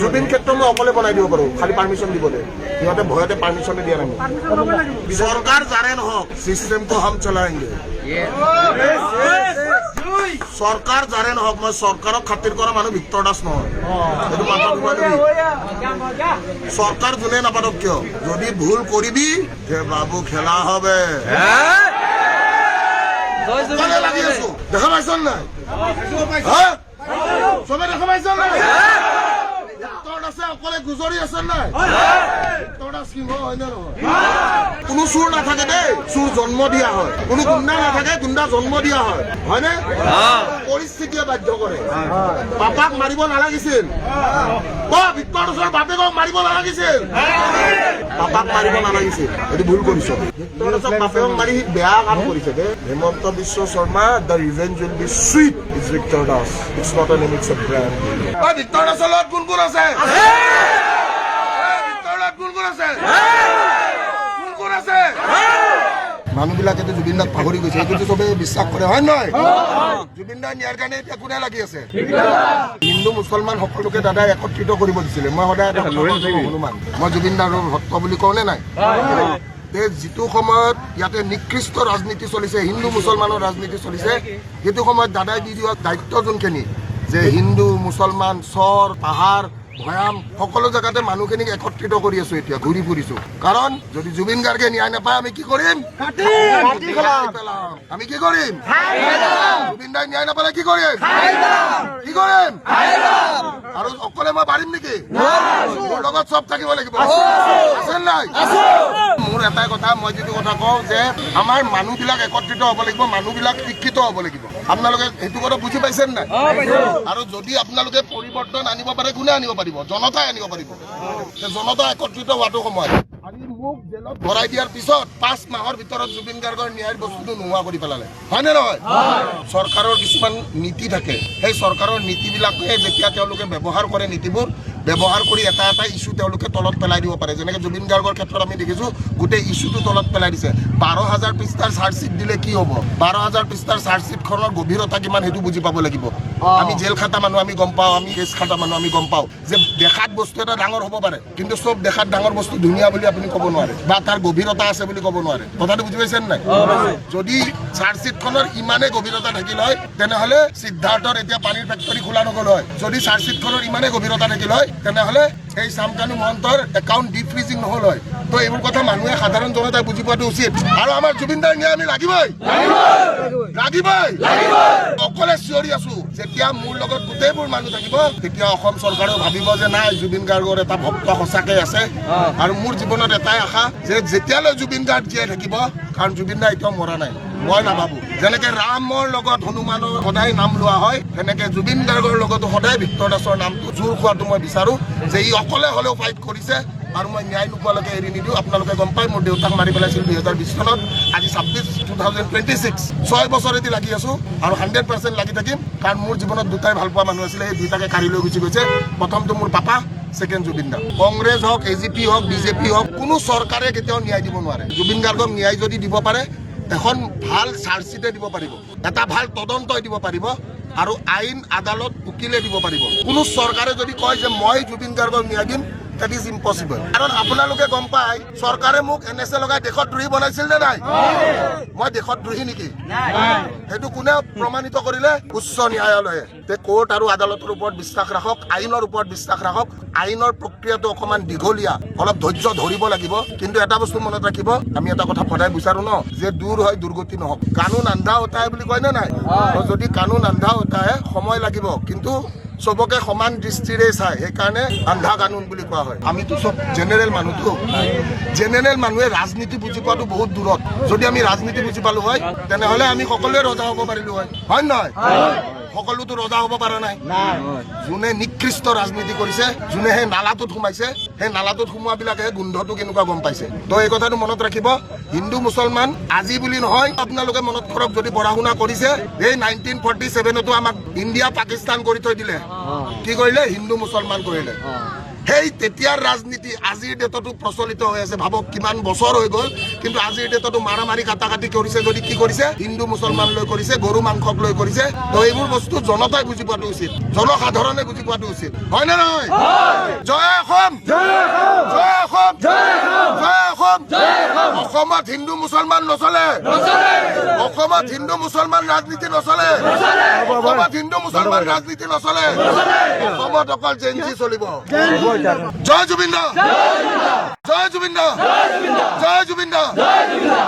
জুবিন ক্ষেত্ৰ মই অকলে বনাই দিব পাৰোঁ, খালি পাৰ্মিশ্যন দিবলৈ। সিহঁতে ভয়তে পাৰ্মিশ্যনে দিয়া নাই। চৰকাৰ যাৰে নহওক চিষ্টেমটো হাম চলাएंगे। চৰকাৰ যাৰে নহওক মই চৰকাৰক খাতিৰ কৰা মানুহ ভিক্তৰ দাস নহয়। এইটো মাথা চৰকাৰ যোনে নাপাতক কিয়, যদি ভুল কৰিবি বাবু খেলা হবে। লাগি আছো দেখা পাইছ নাই? চবে দেখা পাইছ নাই? অকলে গুজৰি আছে নাই? সিংহ হয় নে নহয়? কোনো চুৰ নাথাকে দেই, চুৰ জন্ম দিয়া হয়। কোনো গুণ্ডা নাথাকে, গুণ্ডা জন্ম দিয়া হয়। হয়নে? পৰিস্থিতিয়ে বাধ্য কৰে। পাপাক মাৰিব নালাগিছিল, ভিক্তৰ দাসৰ বাপেকক মাৰিব নালাগিছিল, পাপাক মাৰিব নালাগিছিল। এইটো ভুল কৰিছ। ভিক্তৰ দাসক বাপেকক মাৰি বেয়া কাম কৰিছে দে। Himanta Biswa Sarma, the revenge will be sweet is Victor Das. It's not a limits of brand. Victor দাসৰ লগত কোন কোন আছে? মানুহবিলাকে জুবিন দাক পাহৰি গৈছে, এইটো চবে বিশ্বাস কৰে হয় নহয়? জুবিন দাই নিয়াৰ কাৰণে এতিয়া কোনে লাগি আছে? হিন্দু মুছলমান সকলোকে দাদাই একত্ৰিত কৰিব দিছিলে। মই সদায় এটা হনুমান, মই জুবিন দাৰ ভক্ত বুলি কওঁ নে নাই? যিটো সময়ত ইয়াতে নিকৃষ্ট ৰাজনীতি চলিছে, হিন্দু মুছলমানৰ ৰাজনীতি চলিছে, সেইটো সময়ত দাদাই দি দিয়া দায়িত্ব যোনখিনি যে হিন্দু মুছলমান চৰ পাহাৰ ভৈয়াম সকলো জেগাতে মানুহখিনিক একত্ৰিত কৰি আছো। এতিয়া ঘূৰি ফুৰিছো, কাৰণ যদি জুবিন গাৰ্গে ন্যায় নাপায় আমি কি কৰিম? আমি কি কৰিম? জুবিন দাই ন্যায় নাপালে কি কৰিম? কি কৰিম? আৰু অকলে মই পাৰিম নেকি? মোৰ লগত চব থাকিব লাগিব, আছে নাই? মোৰ এটাই কথা, মই যিটো কথা কওঁ যে আমাৰ মানুহবিলাক একত্ৰিত হ'ব লাগিব, মানুহবিলাক শিক্ষিত হ'ব লাগিব। আপোনালোকে সেইটো কথা বুজি পাইছে নাই? আৰু যদি আপোনালোকে পৰিৱৰ্তন আনিব পাৰে, কোনে আনিব পাৰিব? জনতাই আনিব পাৰিব। জনতা একত্ৰিত হোৱাটো সময়। আজি মোক জেলত ভৰাই দিয়াৰ পিছত 5 মাহৰ ভিতৰত জুবিন গাৰ্গৰ ন্যায়ৰ বস্তুটো নোহোৱা কৰি পেলালে, হয়নে নহয়? চৰকাৰৰ কিছুমান নীতি থাকে, সেই চৰকাৰৰ নীতিবিলাকে যেতিয়া তেওঁলোকে ব্যৱহাৰ কৰে, নীতিবোৰ ব্যৱহাৰ কৰি এটা এটা ইছ্যু তেওঁলোকে তলত পেলাই দিব পাৰে। যেনেকে জুবিন গাৰ্গৰ ক্ষেত্ৰত আমি দেখিছো গোটেই ইছ্যুটো তলত পেলাই দিছে। 12,000 পৃষ্ঠাৰ চাৰ্জশ্বিট দিলে কি হ'ব? 12,000 পৃষ্ঠাৰ চাৰ্জশ্বিটখনৰ গভীৰতা কিমান সেইটো বুজি পাব লাগিব। আমি জেল খাটা মানুহ আমি গম পাওঁ, আমি কেছ খাটা মানুহ আমি গম পাওঁ যে দেখাত বস্তু এটা ডাঙৰ হ'ব পাৰে, কিন্তু চব দেখাত ডাঙৰ বস্তু ধুনীয়া বুলি আপুনি ক'ব নোৱাৰে বা তাৰ গভীৰতা আছে বুলি ক'ব নোৱাৰে। কথাটো বুজি পাইছেনে নাই? যদি চাৰ্জশ্বিটখনৰ ইমানে গভীৰতা থাকিল হয় তেনেহ'লে সিদ্ধাৰ্থৰ এতিয়া পানীৰ ফেক্টৰী খোলা নগ'ল হয়। যদি চাৰ্জশ্বিটখনৰ ইমানে গভীৰতা থাকিল হয় তেনেহ'লে এই চামকানু মহন্তৰ একাউণ্ট ডিফ্ৰিজিং নহ'ল হয়। তো এইবোৰ কথা মানুহে সাধাৰণ জনতাই বুজি পোৱাটো উচিত। আৰু আমাৰ জুবিন দাৰ ন্যায় আমি লাগিবই, লাগিবই। অকলে চিঞৰি আছো, যেতিয়া মোৰ লগত গোটেইবোৰ মানুহ থাকিব তেতিয়া অসম চৰকাৰেও ভাবিব যে নাই জুবিন গাৰ্গৰ এটা ভক্ত সঁচাকৈ আছে। আৰু মোৰ জীৱনত এটাই আশা যে যেতিয়ালৈ জুবিন গাৰ্গ জীয়াই থাকিব, কাৰণ জুবিন দা এতিয়াও মৰা নাই, মই নাভাবো। যেনেকে ৰামৰ লগত হনুমানৰ সদায় নাম লোৱা হয়, তেনেকে জুবিন গাৰ্গৰ লগতো সদায় ভিক্তৰ দাসৰ নামটো জোৰ খোৱাটো মই বিচাৰো যে ই অকলে হ'লেও ফাইট কৰিছে আৰু মই ন্যায় নোপোৱালৈকে এৰি নিদিওঁ। আপোনালোকে গম পায় মোৰ দেউতাক মাৰি পেলাইছিল 2020 চনত, আজি 26 6 বছৰ এদি লাগি আছো আৰু 100% লাগি থাকিম। কাৰণ মোৰ জীৱনত দুটাই ভাল পোৱা মানুহ আছিলে, সেই দুটাকে কাঢ়ি লৈ গুচি গৈছে। প্ৰথমটো মোৰ পাপা, ছেকেণ্ড জুবিন দা। কংগ্ৰেছ হওক, AGP হওক, BJP হওক, কোনো চৰকাৰে কেতিয়াও ন্যায় দিব নোৱাৰে। জুবিন গাৰ্গক ন্যায় যদি দিব পাৰে, এখন ভাল চাৰ্জশ্বিটে দিব পাৰিব, এটা ভাল তদন্তই দিব পাৰিব আৰু আইন আদালত উকিলে দিব পাৰিব। কোনো চৰকাৰে যদি কয় যে মই জুবিন গাৰ্গক ন্যায় দিম, that is impossible। কাৰণ আপোনালোকে গম পায় চৰকাৰে মোক NSA লগাই দেশত দ্ৰোহী বনাইছিল নে নাই? মই দেশত দ্ৰোহী নেকি? সেইটো কোনে প্ৰমাণিত কৰিলে? উচ্চ ন্যায়ালয়ে। কোৰ্ট আৰু আদালতৰ ওপৰত বিশ্বাস ৰাখক, আইনৰ ওপৰত বিশ্বাস ৰাখক। আইনৰ প্ৰক্ৰিয়াটো অকণমান দীঘলীয়া, অলপ ধৈৰ্য ধৰিব লাগিব। কিন্তু এটা বস্তু মনত ৰাখিব, আমি এটা কথা সদায় বিচাৰো ন যে দূৰ হয় দুৰ্গতি নহওক। কানুন আন্ধা হোতা হে বুলি কয় নে নাই? যদি কানুন আন্ধা হোতা হে, সময় লাগিব, কিন্তু চবকে সমান দৃষ্টিৰে চাই, সেইকাৰণে আন্ধা কানুন বুলি কোৱা হয়। আমিতো চব জেনেৰেল মানুহটো, জেনেৰেল মানুহে ৰাজনীতি বুজি পোৱাটো বহুত দূৰত। যদি আমি ৰাজনীতি বুজি পালো হয় তেনেহ'লে আমি সকলোৱে ৰজা হ'ব পাৰিলো হয়, হয় নহয়? সকলোতো ৰজা হ'ব পৰা নাই। যোনে নিকৃষ্ট ৰাজনীতি কৰিছে, যোনে সেই নালাটোত সোমাইছে, সেই নালাটোত সোমোৱাবিলাকে গোন্ধটো কেনেকুৱা গম পাইছে। তো এই কথাটো মনত ৰাখিব। হিন্দু মুছলমান আজি বুলি নহয়, আপোনালোকে মনত কৰক যদি পঢ়া শুনা কৰিছে, এই 1947তো আমাক ইণ্ডিয়া পাকিস্তান কৰি থৈ দিলে। কি কৰিলে? হিন্দু মুছলমান কৰিলে। সেই তেতিয়াৰ ৰাজনীতি আজিৰ ডেটতো প্ৰচলিত হৈ আছে। ভাবক কিমান বছৰ হৈ গ'ল, কিন্তু আজিৰ ডেটতো মাৰামাৰি কাটাকাটি কৰিছে। যদি কি কৰিছে? হিন্দু মুছলমান লৈ কৰিছে, গৰু মাংসক লৈ কৰিছে। তো এইবোৰ বস্তু জনতাই বুজি পোৱাটো উচিত, জনসাধাৰণে বুজি পোৱাটো উচিত, হয় নে নহয়? অসমত হিন্দু মুছলমান নচলে, অসমত হিন্দু মুছলমান ৰাজনীতি নচলে, অসমত হিন্দু মুছলমান ৰাজনীতি নচলে, অসমত অকল জেনজি চলিব। জয় জুবিন দা, জয় জুবিন দা, জয় জুবিন দা।